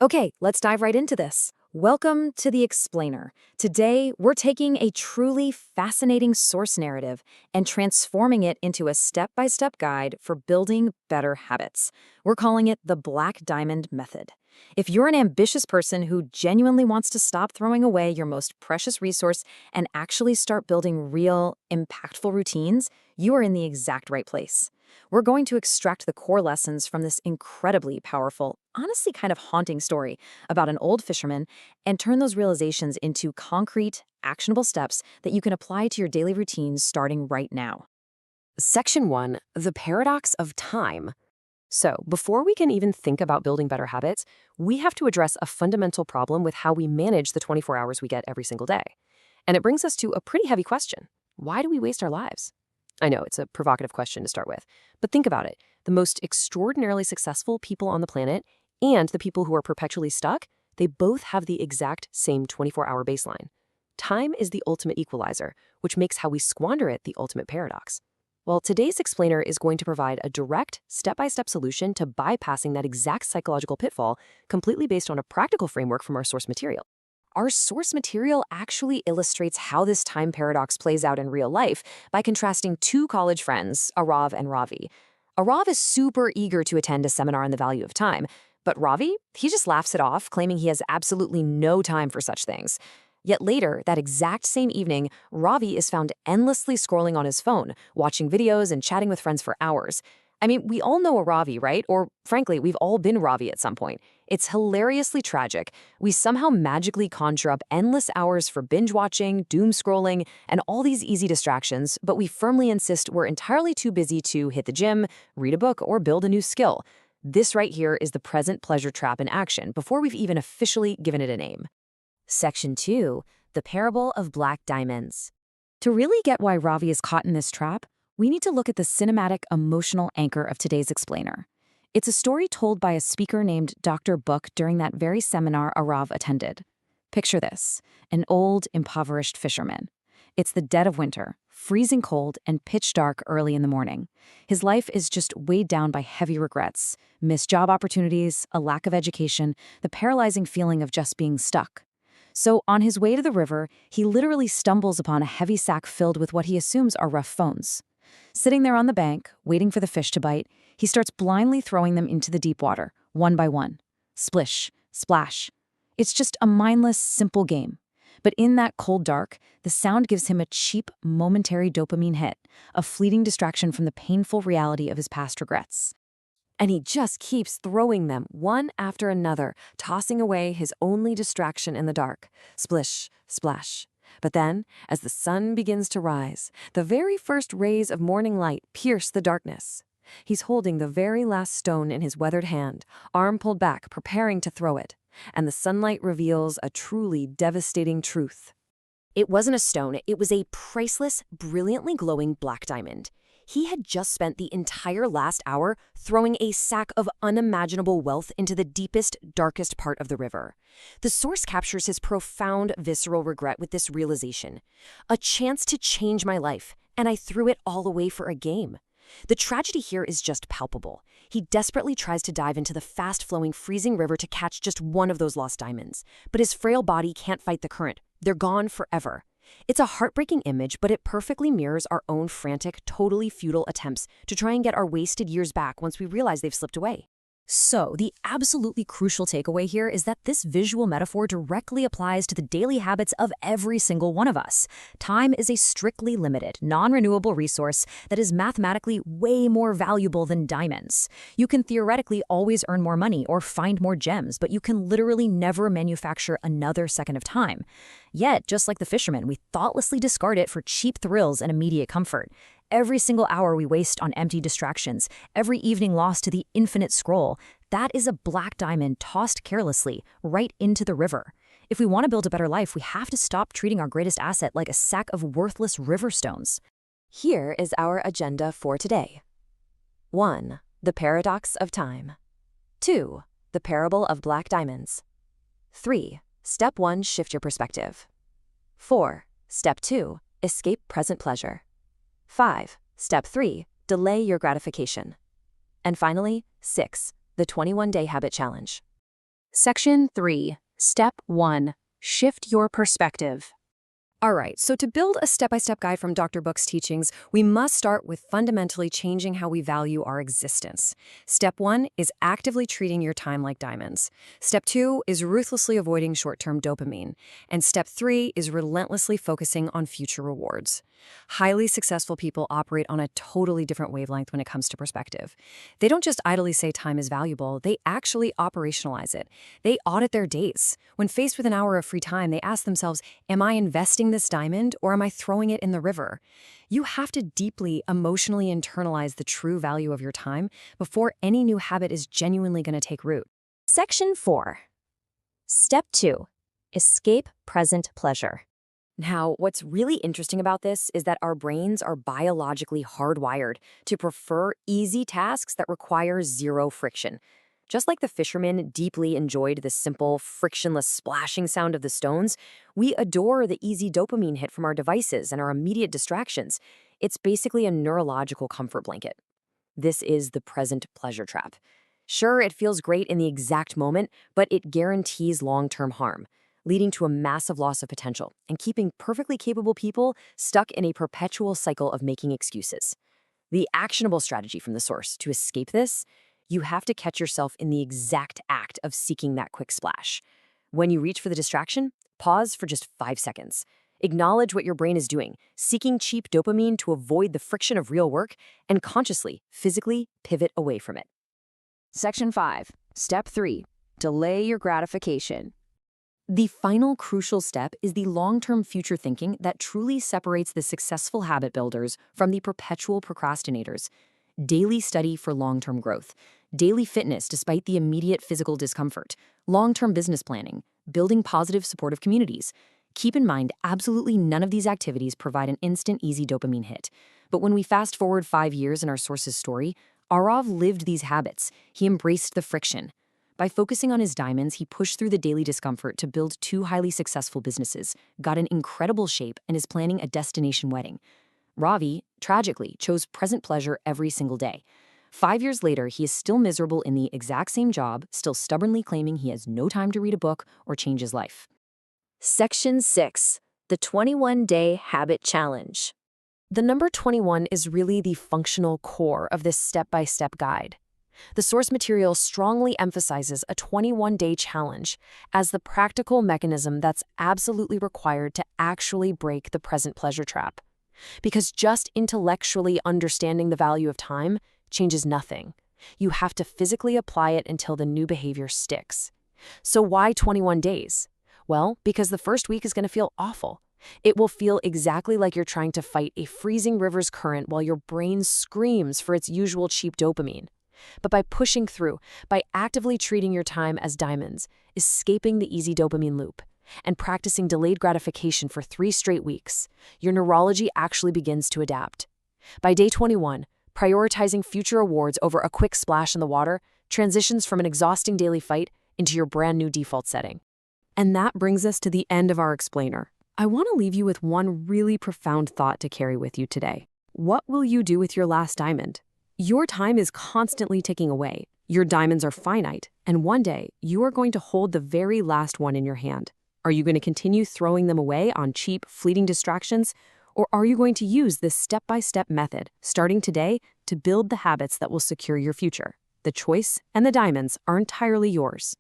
Okay, let's dive right into this. Welcome to The Explainer. Today, we're taking a truly fascinating source narrative and transforming it into a step-by-step guide for building better habits. We're calling it the Black Diamond Method. If you're an ambitious person who genuinely wants to stop throwing away your most precious resource and actually start building real, impactful routines, you are in the exact right place. We're going to extract the core lessons from this incredibly powerful, honestly kind of haunting story about an old fisherman and turn those realizations into concrete, actionable steps that you can apply to your daily routines starting right now. Section 1, the paradox of time. So, before we can even think about building better habits, we have to address a fundamental problem with how we manage the 24 hours we get every single day. And it brings us to a pretty heavy question. Why do we waste our lives? I know it's a provocative question to start with, but think about it. The most extraordinarily successful people on the planet and the people who are perpetually stuck, they both have the exact same 24-hour baseline. Time is the ultimate equalizer, which makes how we squander it the ultimate paradox. Well, today's explainer is going to provide a direct, step-by-step solution to bypassing that exact psychological pitfall, completely based on a practical framework from our source material. Our source material actually illustrates how this time paradox plays out in real life by contrasting two college friends, Arav and Ravi. Arav is super eager to attend a seminar on the value of time, but Ravi, he just laughs it off, claiming he has absolutely no time for such things. Yet later, that exact same evening, Ravi is found endlessly scrolling on his phone, watching videos and chatting with friends for hours. I mean, we all know a Ravi, right? Or frankly, we've all been Ravi at some point. It's hilariously tragic. We somehow magically conjure up endless hours for binge watching, doom scrolling, and all these easy distractions, but we firmly insist we're entirely too busy to hit the gym, read a book, or build a new skill. This right here is the present pleasure trap in action before we've even officially given it a name. Section 2, the parable of black diamonds. To really get why Ravi is caught in this trap, we need to look at the cinematic, emotional anchor of today's explainer. It's a story told by a speaker named Dr. Book during that very seminar Arav attended. Picture this, an old, impoverished fisherman. It's the dead of winter, freezing cold and pitch dark early in the morning. His life is just weighed down by heavy regrets, missed job opportunities, a lack of education, the paralyzing feeling of just being stuck. So on his way to the river, he literally stumbles upon a heavy sack filled with what he assumes are rough phones. Sitting there on the bank, waiting for the fish to bite, he starts blindly throwing them into the deep water, one by one. Splish, splash. It's just a mindless, simple game. But in that cold dark, the sound gives him a cheap, momentary dopamine hit, a fleeting distraction from the painful reality of his past regrets. And he just keeps throwing them, one after another, tossing away his only distraction in the dark. Splish, splash. But then, as the sun begins to rise, the very first rays of morning light pierce the darkness. He's holding the very last stone in his weathered hand, arm pulled back, preparing to throw it. And the sunlight reveals a truly devastating truth. It wasn't a stone, it was a priceless, brilliantly glowing black diamond. He had just spent the entire last hour throwing a sack of unimaginable wealth into the deepest, darkest part of the river. The source captures his profound, visceral regret with this realization. A chance to change my life, and I threw it all away for a game. The tragedy here is just palpable. He desperately tries to dive into the fast-flowing, freezing river to catch just one of those lost diamonds. But his frail body can't fight the current. They're gone forever. It's a heartbreaking image, but it perfectly mirrors our own frantic, totally futile attempts to try and get our wasted years back once we realize they've slipped away. So, the absolutely crucial takeaway here is that this visual metaphor directly applies to the daily habits of every single one of us. Time is a strictly limited, non-renewable resource that is mathematically way more valuable than diamonds. You can theoretically always earn more money or find more gems, but you can literally never manufacture another second of time. Yet, just like the fisherman, we thoughtlessly discard it for cheap thrills and immediate comfort. Every single hour we waste on empty distractions, every evening lost to the infinite scroll, that is a black diamond tossed carelessly right into the river. If we want to build a better life, we have to stop treating our greatest asset like a sack of worthless river stones. Here is our agenda for today. 1. The paradox of time. 2. The parable of black diamonds. 3. Step 1. Shift your perspective. 4. Step 2. Escape present pleasure. 5. Step 3. Delay your gratification. And finally, 6. The 21-day habit challenge. Section 3, Step 1, Shift Your Perspective. All right, so to build a step-by-step guide from Dr. Book's teachings, we must start with fundamentally changing how we value our existence. Step 1 is actively treating your time like diamonds. Step 2 is ruthlessly avoiding short-term dopamine. And Step 3 is relentlessly focusing on future rewards. Highly successful people operate on a totally different wavelength when it comes to perspective. They don't just idly say time is valuable, they actually operationalize it. They audit their days. When faced with an hour of free time, they ask themselves, am I investing this diamond or am I throwing it in the river? You have to deeply emotionally internalize the true value of your time before any new habit is genuinely going to take root. Section 4. Step 2. Escape present pleasure. Now, what's really interesting about this is that our brains are biologically hardwired to prefer easy tasks that require zero friction. Just like the fishermen deeply enjoyed the simple, frictionless splashing sound of the stones, we adore the easy dopamine hit from our devices and our immediate distractions. It's basically a neurological comfort blanket. This is the present pleasure trap. Sure, it feels great in the exact moment, but it guarantees long-term harm, leading to a massive loss of potential and keeping perfectly capable people stuck in a perpetual cycle of making excuses. The actionable strategy from the source to escape this: you have to catch yourself in the exact act of seeking that quick splash. When you reach for the distraction, pause for just 5 seconds. Acknowledge what your brain is doing, seeking cheap dopamine to avoid the friction of real work, and consciously, physically pivot away from it. Section 5, Step 3, Delay your gratification. The final crucial step is the long-term future thinking that truly separates the successful habit builders from the perpetual procrastinators. Daily study for long-term growth, daily fitness despite the immediate physical discomfort, long-term business planning, building positive, supportive communities. Keep in mind, absolutely none of these activities provide an instant, easy dopamine hit. But when we fast forward 5 years in our source's story, Arav lived these habits. He embraced the friction. By focusing on his diamonds, he pushed through the daily discomfort to build 2 highly successful businesses, got in incredible shape, and is planning a destination wedding. Ravi, tragically, chose present pleasure every single day. 5 years later, he is still miserable in the exact same job, still stubbornly claiming he has no time to read a book or change his life. Section 6. The 21-Day Habit Challenge. The number 21 is really the functional core of this step-by-step guide. The source material strongly emphasizes a 21-day challenge as the practical mechanism that's absolutely required to actually break the present pleasure trap. Because just intellectually understanding the value of time changes nothing. You have to physically apply it until the new behavior sticks. So why 21 days? Well, because the first week is going to feel awful. It will feel exactly like you're trying to fight a freezing river's current while your brain screams for its usual cheap dopamine. But by pushing through, by actively treating your time as diamonds, escaping the easy dopamine loop, and practicing delayed gratification for 3 straight weeks, your neurology actually begins to adapt. By day 21, prioritizing future awards over a quick splash in the water transitions from an exhausting daily fight into your brand new default setting. And that brings us to the end of our explainer. I want to leave you with one really profound thought to carry with you today. What will you do with your last diamond? Your time is constantly ticking away. Your diamonds are finite, and one day you are going to hold the very last one in your hand. Are you going to continue throwing them away on cheap, fleeting distractions? Or are you going to use this step-by-step method, starting today, to build the habits that will secure your future? The choice and the diamonds are entirely yours.